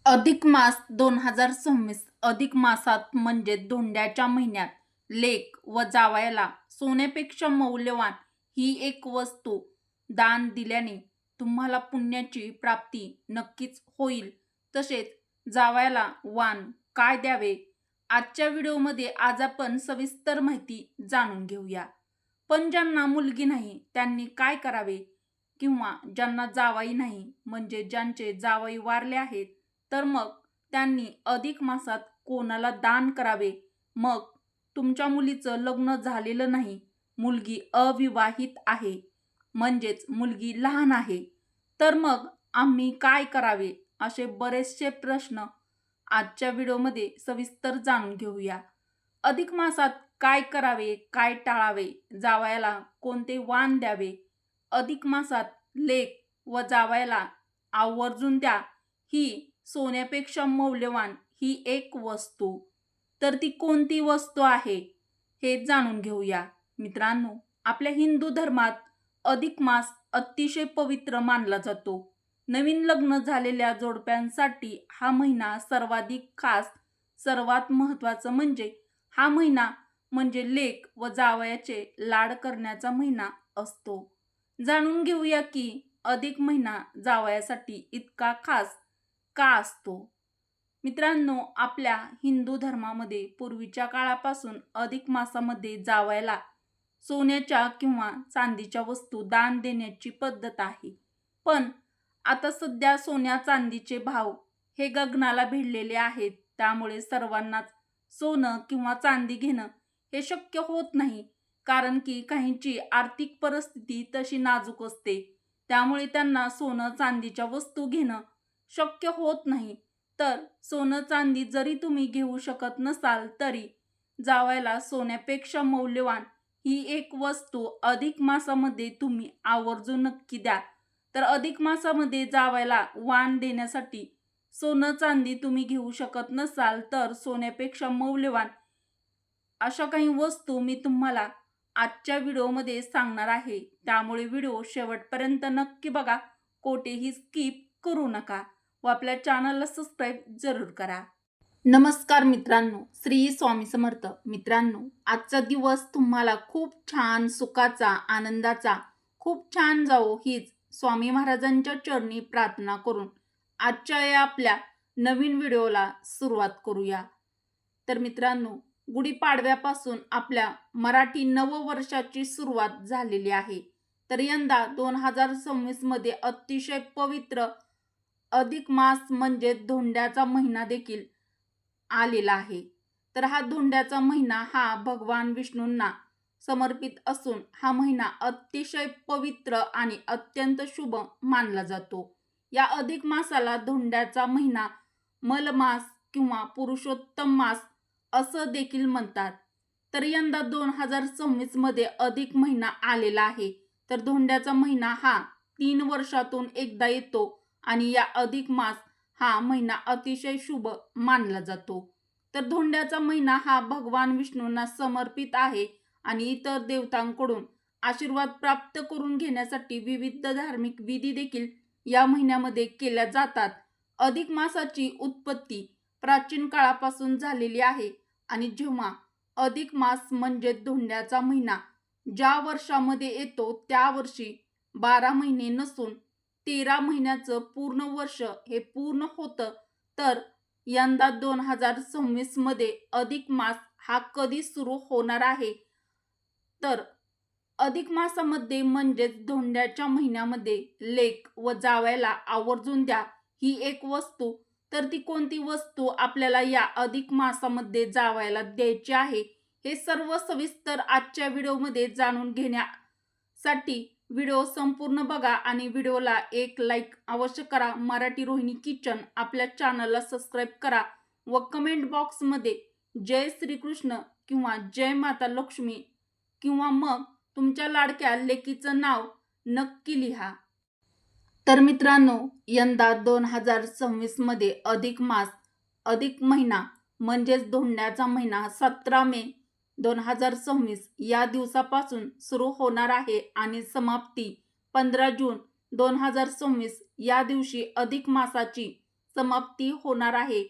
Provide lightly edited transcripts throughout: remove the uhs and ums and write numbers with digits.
अधिक मास 2026 अधिक मासात म्हणजे धोंड्याच्या महिन्यात लेक व जावयाला सोन्यापेक्षा मौल्यवान ही एक वस्तू दान दिल्याने तुम्हाला पुण्याची प्राप्ती नक्कीच होईल. तसेच जावयाला वाण काय द्यावे आजच्या व्हिडिओमध्ये आज आपण सविस्तर माहिती जाणून घेऊया. पण ज्यांना मुलगी नाही त्यांनी काय करावे किंवा ज्यांना जावई नाही म्हणजे ज्यांचे जावई वारले आहेत तर मग त्यांनी अधिक मासात कोणाला दान करावे. मग तुमच्या मुलीचं लग्न झालेलं नाही, मुलगी अविवाहित आहे म्हणजेच मुलगी लहान आहे, तर मग आम्ही काय करावे असे बरेचसे प्रश्न आजच्या व्हिडिओमध्ये सविस्तर जाणून घेऊया. अधिक मासात काय करावे, काय टाळावे, जावयाला कोणते वाण द्यावे, अधिक मासात लेक व जावयाला आवर्जून द्या ही सोन्यापेक्षा मौल्यवान ही एक वस्तू. तर ती कोणती वस्तू आहे हे जाणून घेऊया. मित्रांनो, आपल्या हिंदू धर्मात अधिक मास अतिशय पवित्र मानला जातो. नवीन लग्न झालेल्या जोडप्यांसाठी हा महिना सर्वाधिक खास. सर्वात महत्त्वाचं म्हणजे हा महिना म्हणजे लेक व जावयाचे लाड करण्याचा महिना असतो. जाणून घेऊया की अधिक महिना जावयासाठी इतका खास का असतो. मित्रांनो, आपल्या हिंदू धर्मामध्ये पूर्वीच्या काळापासून अधिक मासामध्ये जावयाला सोन्याच्या किंवा चांदीच्या वस्तू दान देण्याची पद्धत आहे. पण आता सध्या सोन्या चांदीचे भाव हे गगनाला भिडलेले आहेत. त्यामुळे सर्वांनाच सोनं किंवा चांदी घेणं हे शक्य होत नाही. कारण की काहींची आर्थिक परिस्थिती तशी नाजूक असते. त्यामुळे त्यांना सोनं चांदीच्या वस्तू घेणं शक्य होत नाही. तर सोनं चांदी जरी तुम्ही घेऊ शकत नसाल तरी जावयाला सोन्यापेक्षा मौल्यवान ही एक वस्तू अधिक मासामध्ये तुम्ही आवर्जून नक्की द्या. तर अधिक मासामध्ये जावयाला वाण देण्यासाठी सोनं चांदी तुम्ही घेऊ शकत नसाल तर सोन्यापेक्षा मौल्यवान अशा काही वस्तू मी तुम्हाला आजच्या व्हिडिओमध्ये सांगणार आहे. त्यामुळे व्हिडिओ शेवटपर्यंत नक्की बघा, कोठेही स्किप करू नका व आपल्या चॅनलला सबस्क्राईब जरूर करा. नमस्कार मित्रांनो, श्री स्वामी समर्थ. मित्रांनो, आजचा दिवस तुम्हाला खूप छान सुखाचा, आनंदाचा, खूप छान जावो हीच स्वामी महाराजांच्या चरणी प्रार्थना करून आजच्या या आपल्या नवीन व्हिडिओला सुरुवात करूया. तर मित्रांनो, गुढीपाडव्यापासून आपल्या मराठी नववर्षाची सुरुवात झालेली आहे. तर यंदा 2026 मध्ये अतिशय पवित्र अधिक मास म्हणजे धोंड्याचा महिना देखील आलेला आहे. तर हा धोंड्याचा महिना हा भगवान विष्णूंना समर्पित असून हा महिना अतिशय पवित्र आणि अत्यंत शुभ मानला जातो. या अधिक मासाला धोंड्याचा महिना, मलमास किंवा पुरुषोत्तम मास असं देखील म्हणतात. तर यंदा 2026 मध्ये अधिक महिना आलेला आहे. तर धोंड्याचा महिना हा 3 वर्षातून एकदा येतो आणि या अधिक मास हा महिना अतिशय शुभ मानला जातो. तर धोंड्याचा महिना हा भगवान विष्णूंना समर्पित आहे आणि इतर देवतांकडून आशीर्वाद प्राप्त करून घेण्यासाठी विविध धार्मिक विधी देखील या महिन्यामध्ये केल्या जातात. अधिक मासाची उत्पत्ती प्राचीन काळापासून झालेली आहे आणि जेव्हा अधिक मास म्हणजे धोंड्याचा महिना ज्या वर्षामध्ये येतो त्या वर्षी 12 महिने नसून 13 महिन्याचं पूर्ण वर्ष हे पूर्ण होतं. तर यंदा 2026 मध्ये अधिक मास हा कधी सुरू होणार आहे, तर अधिक मासामध्ये म्हणजेच धोंड्याच्या महिन्यामध्ये लेक व जावयाला आवर्जून द्या ही एक वस्तू. तर ती कोणती वस्तू आपल्याला या अधिक मासामध्ये जावयाला द्यायची आहे हे सर्व सविस्तर आजच्या व्हिडिओमध्ये जाणून घेण्यासाठी व्हिडिओ संपूर्ण बघा आणि व्हिडिओला एक लाईक अवश्य करा. मराठी रोहिणी किचन आपल्या चॅनलला सबस्क्राईब करा व कमेंट बॉक्समध्ये जय श्रीकृष्ण किंवा जय माता लक्ष्मी किंवा मग तुमच्या लाडक्या लेकीचं नाव नक्की लिहा. तर मित्रांनो, यंदा 2026 मध्ये अधिक मास, अधिक महिना म्हणजेच धोंड्याचा महिना 17 मे 2026 या दिवसापासून सुरू होणार आहे आणि समाप्ती 15 जून 2026 या दिवशी अधिक मासाची समाप्ती होणार आहे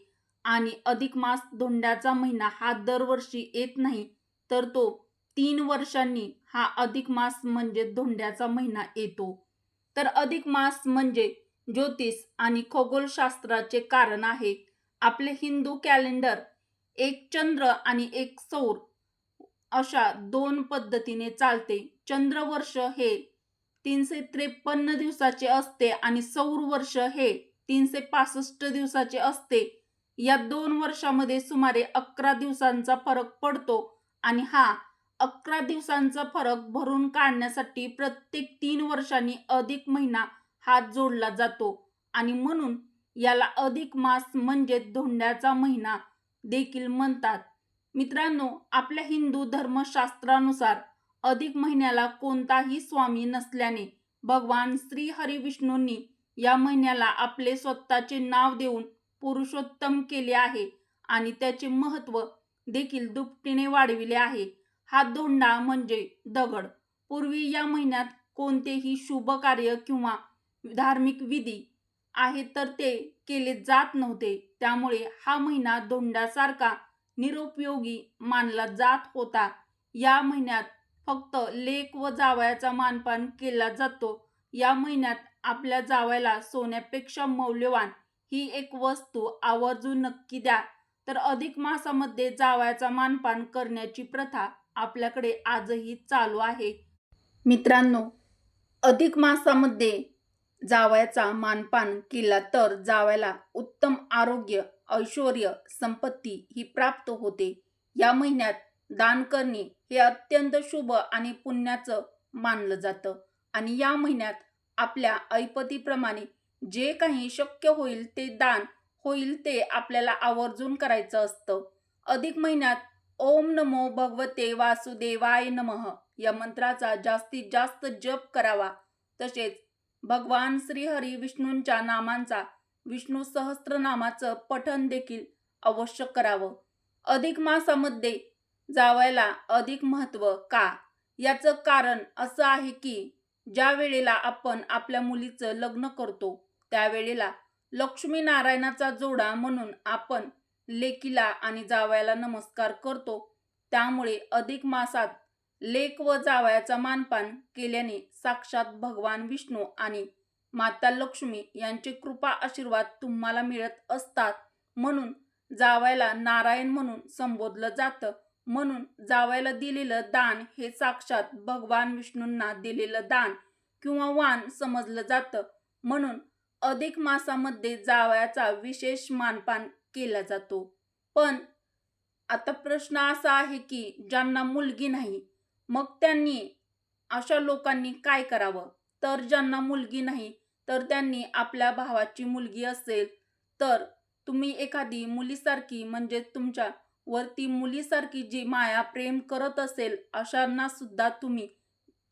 आणि अधिक मास धोंड्याचा महिना हा दरवर्षी येत नाही, तर तो 3 वर्षांनी हा अधिक मास म्हणजे धोंड्याचा महिना येतो. तर अधिक मास म्हणजे ज्योतिष आणि खगोलशास्त्राचे कारण आहे. आपले हिंदू कॅलेंडर एक चंद्र आणि एक सौर अशा 2 पद्धतीने चालते. चंद्रवर्ष हे 353 दिवसाचे असते आणि सौर वर्ष हे 365 दिवसाचे असते. या 2 वर्षामध्ये सुमारे 11 दिवसांचा फरक पडतो आणि हा 11 दिवसांचा फरक भरून काढण्यासाठी प्रत्येक 3 वर्षांनी अधिक महिना हा जोडला जातो आणि म्हणून याला अधिक मास म्हणजे धोंड्याचा महिना देखील म्हणतात. मित्रांनो, आपल्या हिंदू धर्मशास्त्रानुसार अधिक महिन्याला कोणताही स्वामी नसल्याने भगवान श्री हरी विष्णूंनी या महिन्याला आपले स्वतःचे नाव देऊन पुरुषोत्तम केले आहे आणि त्याचे महत्त्व देखील दुपटीने वाढविले आहे. हा धोंडा म्हणजे दगड. पूर्वी या महिन्यात कोणतेही शुभ कार्य किंवा धार्मिक विधी आहेत तर ते केले जात नव्हते. त्यामुळे हा महिना धोंड्यासारखा निरुपयोगी मानला जात होता. या महिन्यात फक्त लेक व जावयाचा मानपान केला जातो. या महिन्यात आपल्या जावयाला सोन्यापेक्षा मौल्यवान ही एक वस्तू आवर्जून नक्की द्या. तर अधिक मासामध्ये जावयाचा मानपान करण्याची प्रथा आपल्याकडे आजही चालू आहे. मित्रांनो, अधिक मासामध्ये जावयाचा मानपान केला तर जावयाला उत्तम आरोग्य, ऐश्वर्य, संपत्ती ही प्राप्त होते. या महिन्यात दान करणे हे अत्यंत शुभ आणि पुण्याचं मानलं जातं आणि या महिन्यात आपल्या ऐपतीप्रमाणे जे काही शक्य होईल ते दान होईल ते आपल्याला आवर्जून करायचं असतं. अधिक महिन्यात ओम नमो भगवते वासुदेवाय नमः या मंत्राचा जास्तीत जास्त जप करावा. तसेच भगवान श्रीहरी विष्णूंच्या नामांचा विष्णू सहस्त्रनामाचं पठण देखील अवश्य करावं. अधिक मासामध्ये जावयाला अधिक महत्त्व का? याचं कारण असं आहे की ज्या वेळेला आपण आपल्या मुलीचं लग्न करतो त्यावेळेला लक्ष्मी नारायणाचा जोडा म्हणून आपण लेकीला आणि जावयाला नमस्कार करतो. त्यामुळे अधिक मासात लेक व जावयाचा मानपान केल्याने साक्षात भगवान विष्णू आणि माता लक्ष्मी यांचे कृपा आशीर्वाद तुम्हाला मिळत असतात. म्हणून जावयाला नारायण म्हणून संबोधलं जातं. म्हणून जावयाला दिलेलं दान हे साक्षात भगवान विष्णूंना दिलेलं दान किंवा वाण समजलं जातं. म्हणून अधिक मासामध्ये जावयाचा विशेष मानपान केला जातो. पण आता प्रश्न असा आहे की ज्यांना मुलगी नाही मग त्यांनी अशा लोकांनी काय करावं? तर ज्यांना मुलगी नाही तर त्यांनी आपल्या भावाची मुलगी असेल तर तुम्ही एखादी मुलीसारखी म्हणजे तुमच्या वरती मुलीसारखी जी माया प्रेम करत असेल अशांना सुद्धा तुम्ही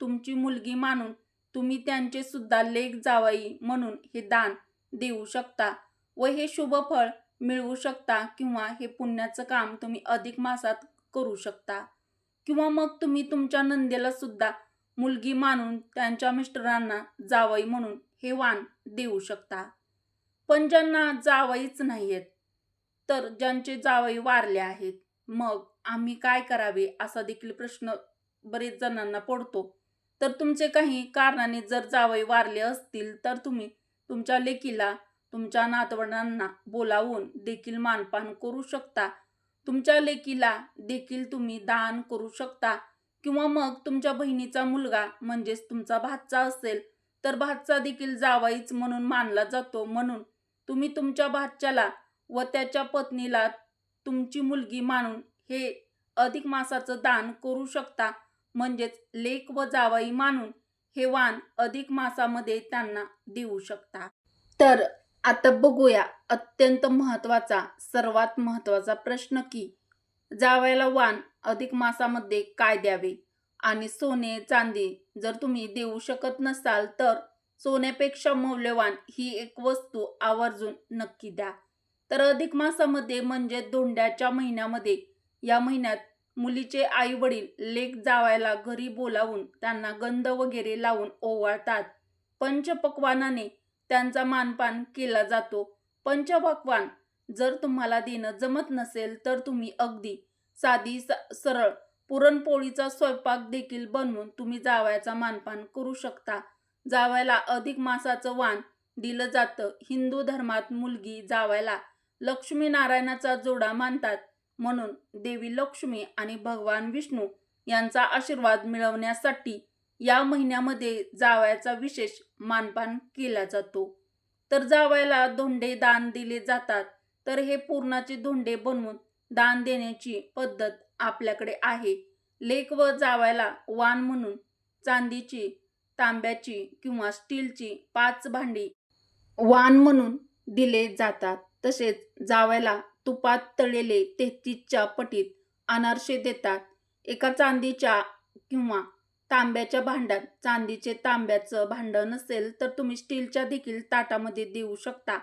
तुमची मुलगी मानून तुम्ही त्यांचे सुद्धा लेक जावई म्हणून हे दान देऊ शकता व हे शुभ फळ मिळवू शकता किंवा हे पुण्याचं काम तुम्ही अधिक मासात करू शकता. किंवा मग तुम्ही तुमच्या नंदेला सुद्धा मुलगी मानून त्यांच्या मिस्टरांना जावई म्हणून हे वाण देऊ शकता. पण ज्यांना जावईच नाहीयेत तर ज्यांचे जावई वारले आहेत मग आम्ही काय करावे असा देखील प्रश्न बरेच जणांना पडतो. तर तुमचे काही कारणाने जर जावई वारले असतील तर तुम्ही तुमच्या लेकीला तुमच्या नातवंडांना बोलावून देखील मानपान करू शकता. तुमच्या लेकीला देखील तुम्ही दान करू शकता किंवा मग तुमच्या बहिणीचा मुलगा म्हणजेच तुमचा भाचा असेल तर भाचा देखील जावईच म्हणून मानला जातो. म्हणून तुम्ही तुमच्या भाच्याला व त्याच्या पत्नीला तुमची मुलगी मानून हे अधिक मासाचं दान करू शकता. म्हणजेच लेक व जावई मानून हे वाण अधिक मासामध्ये त्यांना देऊ शकता. तर आता बघूया अत्यंत महत्त्वाचा सर्वात महत्त्वाचा प्रश्न की जावयाला वाण अधिक मासामध्ये काय द्यावे आणि सोने चांदी जर तुम्ही देऊ शकत नसाल तर सोन्यापेक्षा मौल्यवान ही एक वस्तू आवर्जून नक्की द्या. तर अधिक मासामध्ये म्हणजे धोंड्याच्या महिन्यामध्ये या महिन्यात मुलीचे आई वडील लेक जावयाला घरी बोलावून त्यांना गंध वगैरे लावून ओवाळतात. पंचपक्वानाने त्यांचा मानपान केला जातो. पंचपक्वान्न जर तुम्हाला देणं जमत नसेल तर तुम्ही अगदी साधी सरळ पुरणपोळीचा स्वयंपाक देखील बनवून तुम्ही जावयाचा मानपान करू शकता. जावयाला अधिक मासाचं वाण दिलं जातं. हिंदू धर्मात मुलगी जावयाला लक्ष्मी नारायणाचा जोडा मानतात. म्हणून देवी लक्ष्मी आणि भगवान विष्णू यांचा आशीर्वाद मिळवण्यासाठी या महिन्यामध्ये जावयाचा विशेष मानपान केला जातो. तर जावयाला धोंडे दान दिले जातात. तर हे पुरणाचे धोंडे बनवून दान देण्याची पद्धत आपल्याकडे आहे. लेक व जावयाला वाण म्हणून चांदीची, तांब्याची किंवा स्टीलची 5 भांडी वाण म्हणून दिले जातात. तसेच जावयाला तुपात तळलेले 33च्या पटीत अनारसे देतात. एका चांदीच्या किंवा तांब्याच्या भांड्यात, चांदीचे तांब्याचं भांड नसेल तर तुम्ही स्टीलच्या देखील ताटामध्ये देऊ शकता.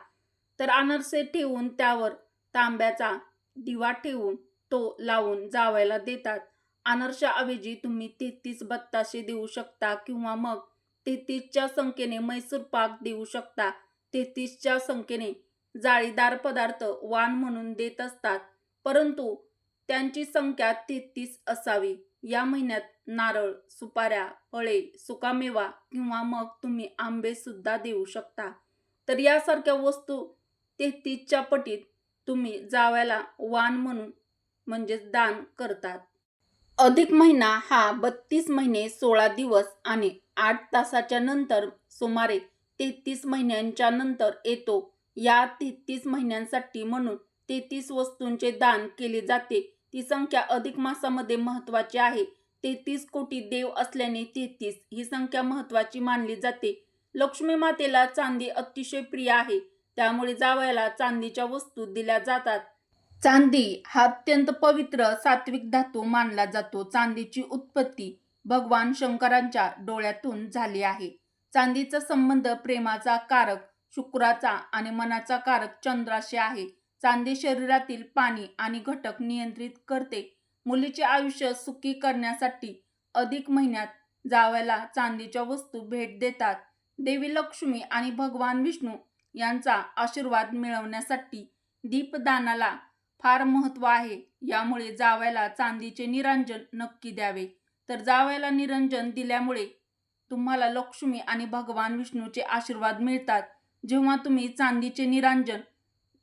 तर अनारसे ठेवून त्यावर तांब्याचा दिवा ठेवून तो लावून जावयाला देतात. अनारशाऐवजी तुम्ही 33 बत्तासे देऊ शकता किंवा मग 33च्या संख्येने मैसूर पाक देऊ शकता. 33च्या संख्येने जाळीदार पदार्थ वाण म्हणून देत असतात, परंतु त्यांची संख्या 33 असावी. या महिन्यात नारळ, सुपाऱ्या, फळे, सुकामेवा किंवा मग तुम्ही आंबे सुद्धा देऊ शकता. तर यासारख्या वस्तू 33च्या पटीत तुम्ही जावयाला वाण म्हणून म्हणजेच दान करतात. अधिक महिना हा 32 महिने 16 दिवस आणि 8 तासाच्या नंतर सुमारे 33 महिन्यांच्या नंतर येतो. या 33 महिन्यांसाठी म्हणून 33 वस्तूंचे दान केले जाते. ती संख्या अधिक मासामध्ये महत्त्वाची आहे. 33 कोटी देव असल्याने 33 ही संख्या महत्त्वाची मानली जाते. लक्ष्मी मातेला चांदी अतिशय प्रिय आहे, त्यामुळे जावयाला चांदीच्या वस्तू दिल्या जातात. चांदी हा अत्यंत पवित्र सात्विक धातू मानला जातो. चांदीची उत्पत्ती भगवान शंकरांच्या डोळ्यातून झाली आहे. चांदीचा संबंध प्रेमाचा कारक शुक्राचा आणि मनाचा कारक चंद्राशी आहे. चांदी शरीरातील पाणी आणि घटक नियंत्रित करते. मुलीचे आयुष्य सुखी करण्यासाठी अधिक महिन्यात जावयाला चांदीच्या वस्तू भेट देतात. देवी लक्ष्मी आणि भगवान विष्णू यांचा आशीर्वाद मिळवण्यासाठी दीपदानाला फार महत्त्व आहे. यामुळे जावयाला चांदीचे निरांजन नक्की द्यावे. तर जावयाला निरांजन दिल्यामुळे तुम्हाला लक्ष्मी आणि भगवान विष्णूचे आशीर्वाद मिळतात. जेव्हा तुम्ही चांदीचे निरांजन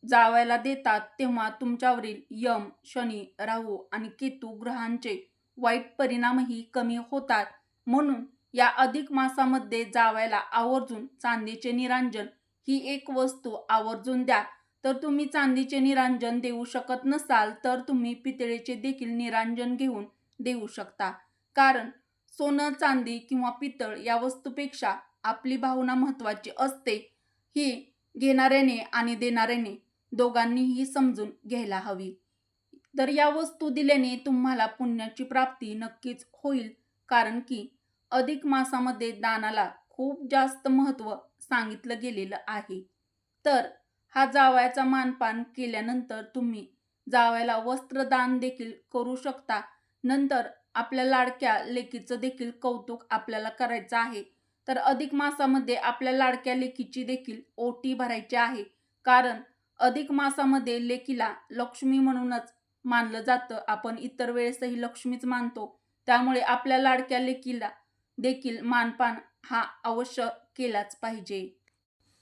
जावयाला देतात तेव्हा तुमच्यावरील यम, शनी, राहू आणि केतू ग्रहांचे वाईट परिणामही कमी होतात. म्हणून या अधिक मासामध्ये जावयाला आवर्जून चांदीचे निरांजन ही एक वस्तू आवर्जून द्या. तर तुम्ही चांदीचे निरांजन देऊ शकत नसाल तर तुम्ही पितळेचे देखील निरांजन घेऊन देऊ शकता. कारण सोनं, चांदी किंवा पितळ या वस्तूपेक्षा आपली भावना महत्त्वाची असते. ही घेणाऱ्याने आणि देणाऱ्याने दोघांनीही समजून घ्यायला हवी. तर या वस्तू दिल्याने तुम्हाला पुण्याची प्राप्ती नक्कीच होईल. कारण की अधिक मासामध्ये दानाला खूप जास्त महत्त्व सांगितलं गेलेलं आहे. तर हा जावयाचा मानपान केल्यानंतर तुम्ही जावयाला वस्त्रदान देखील करू शकता. नंतर आपल्या लाडक्या लेकीचं देखील कौतुक आपल्याला करायचं आहे. तर अधिक मासामध्ये आपल्या लाडक्या लेकीची देखील ओटी भरायची आहे. कारण अधिक मासामध्ये लेकीला लक्ष्मी म्हणूनच मानलं जातं. आपण इतर वेळेसही लक्ष्मीच मानतो. त्यामुळे आपल्या लाडक्या लेकीला देखील मानपान हा अवश्य केलाच पाहिजे.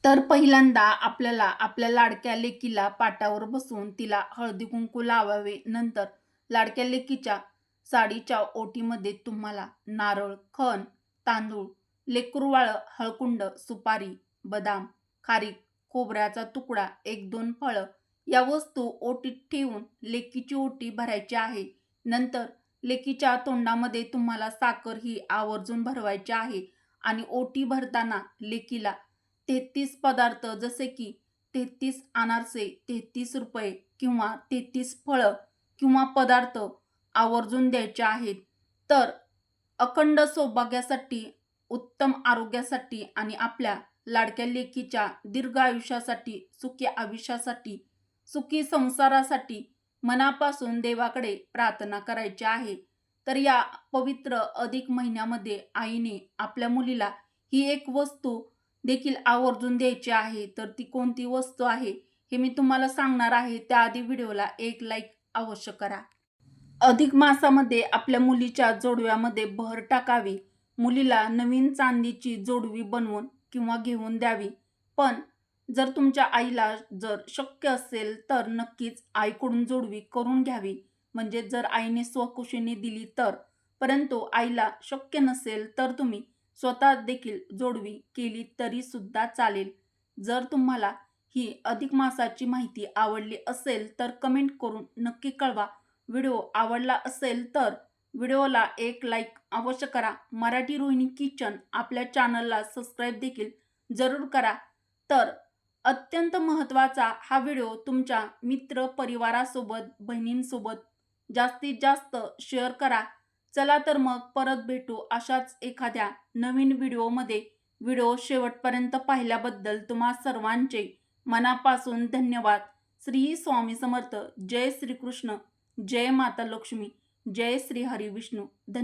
तर पहिल्यांदा आपल्याला आपल्या लाडक्या लेकीला पाटावर बसवून तिला हळदी कुंकू लावावे. नंतर लाडक्या लेकीच्या साडीच्या ओटीमध्ये तुम्हाला नारळ, खण, तांदूळ, लेकरुवाळं, हळकुंड, सुपारी, बदाम, खारीक, खोबऱ्याचा तुकडा, 1-2 फळं या वस्तू ओटीत ठेवून लेकीची ओटी भरायची आहे. नंतर लेकीच्या तोंडामध्ये तुम्हाला साखर ही आवर्जून भरवायची आहे आणि ओटी भरताना लेकीला 33 पदार्थ जसे की 33 अनारसे, 33 रुपये किंवा 33 फळं किंवा पदार्थ आवर्जून द्यायचे आहेत. तर अखंड सौभाग्यासाठी, उत्तम आरोग्यासाठी आणि आपल्या लाडक्या लेकीच्या दीर्घ आयुष्यासाठी, सुखी आयुष्यासाठी, सुखी संसारासाठी मनापासून देवाकडे प्रार्थना करायची आहे. तर या पवित्र अधिक महिन्यामध्ये आईने आपल्या मुलीला ही एक वस्तू देखील आवर्जून द्यायची आहे. तर ती कोणती वस्तू आहे हे मी तुम्हाला सांगणार आहे. त्याआधी व्हिडिओला एक लाईक अवश्य करा. अधिक मासामध्ये आपल्या मुलीच्या जोडव्यामध्ये भर टाकावी. मुलीला नवीन चांदीची जोडवी बनवून किंवा घेऊन द्यावी. पण जर तुमच्या आईला जर शक्य असेल तर नक्कीच आईकडून जोडवी करून घ्यावी. म्हणजे जर आईने स्वखुशीने दिली तर. परंतु आईला शक्य नसेल तर तुम्ही स्वतः देखील जोडवी केली तरी सुद्धा चालेल. जर तुम्हाला ही अधिक मासाची माहिती आवडली असेल तर कमेंट करून नक्की कळवा. व्हिडिओ आवडला असेल तर व्हिडिओला एक लाईक अवश्य करा. मराठी रोहिणी किचन आपल्या चॅनलला सबस्क्राईब देखील जरूर करा. तर अत्यंत महत्त्वाचा हा व्हिडिओ तुमच्या मित्र परिवारासोबत, बहिणींसोबत जास्तीत जास्त शेअर करा. चला तर मग परत भेटू अशाच एखाद्या नवीन व्हिडिओमध्ये. व्हिडिओ शेवटपर्यंत पाहिल्याबद्दल तुम्हा सर्वांचे मनापासून धन्यवाद. श्री स्वामी समर्थ. जय श्रीकृष्ण. जय माता लक्ष्मी. जय श्री हरी विष्णू. धन्यवाद.